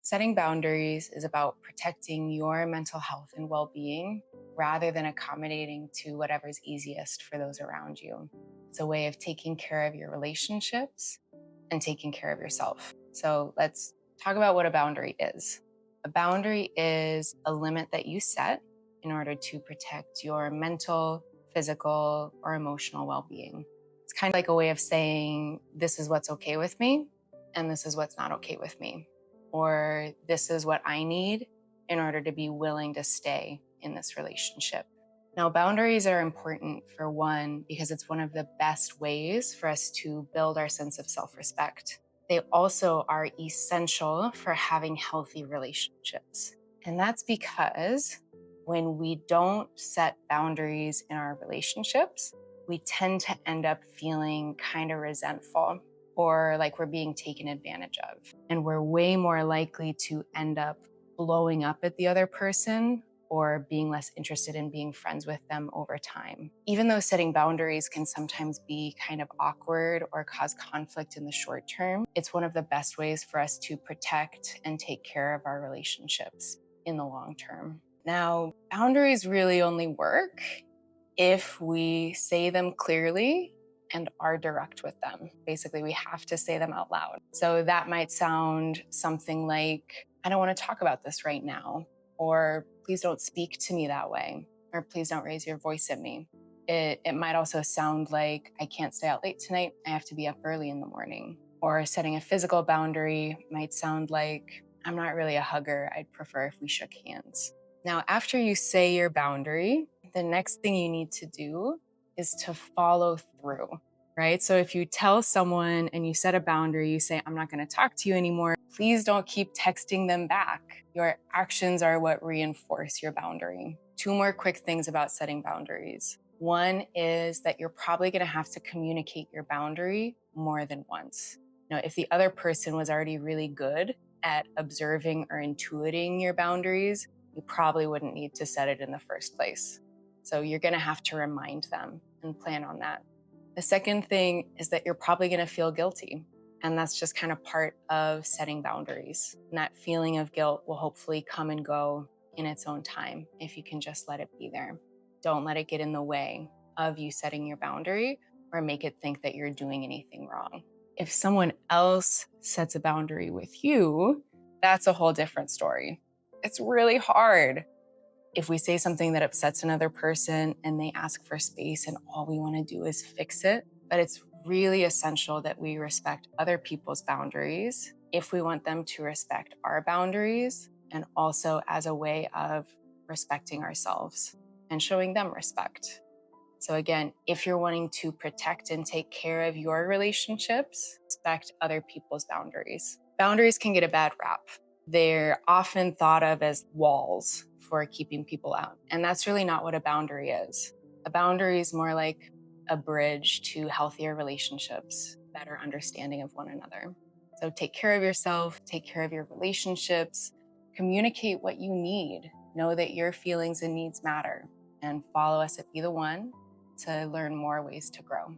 Setting boundaries is about protecting your mental health and well-being rather than accommodating to whatever's easiest for those around you. It's a way of taking care of your relationships and taking care of yourself. So let's talk about what a boundary is. A boundary is a limit that you set in order to protect your mental, physical, or emotional well-being. It's kind of like a way of saying, this is what's okay with me, and this is what's not okay with me. Or this is what I need in order to be willing to stay in this relationship. Now, boundaries are important for one, because it's one of the best ways for us to build our sense of self-respect. They also are essential for having healthy relationships. And that's because when we don't set boundaries in our relationships, we tend to end up feeling kind of resentful or like we're being taken advantage of. And we're way more likely to end up blowing up at the other person or being less interested in being friends with them over time. Even though setting boundaries can sometimes be kind of awkward or cause conflict in the short term, it's one of the best ways for us to protect and take care of our relationships in the long term. Now, boundaries really only work if we say them clearly and are direct with them. Basically, we have to say them out loud. So that might sound something like, I don't want to talk about this right now, or please don't speak to me that way, or please don't raise your voice at me. It might also sound like, I can't stay out late tonight, I have to be up early in the morning. Or setting a physical boundary might sound like, I'm not really a hugger, I'd prefer if we shook hands. Now, after you say your boundary, the next thing you need to do is to follow through, right? So if you tell someone and you set a boundary, you say, I'm not going to talk to you anymore, please don't keep texting them back. Your actions are what reinforce your boundary. Two more quick things about setting boundaries. One is that you're probably going to have to communicate your boundary more than once. If the other person was already really good at observing or intuiting your boundaries, you probably wouldn't need to set it in the first place. So you're going to have to remind them and plan on that. The second thing is that you're probably going to feel guilty. And that's just kind of part of setting boundaries. And that feeling of guilt will hopefully come and go in its own time if you can just let it be there. Don't let it get in the way of you setting your boundary or make it think that you're doing anything wrong. If someone else sets a boundary with you, that's a whole different story. It's really hard if we say something that upsets another person and they ask for space and all we want to do is fix it. But it's really essential that we respect other people's boundaries if we want them to respect our boundaries, and also as a way of respecting ourselves and showing them respect. So again, if you're wanting to protect and take care of your relationships, respect other people's boundaries. Boundaries can get a bad rap. They're often thought of as walls for keeping people out. And that's really not what a boundary is. A boundary is more like a bridge to healthier relationships, better understanding of one another. So take care of yourself, take care of your relationships, communicate what you need, know that your feelings and needs matter, and follow us at BTheOne to learn more ways to grow.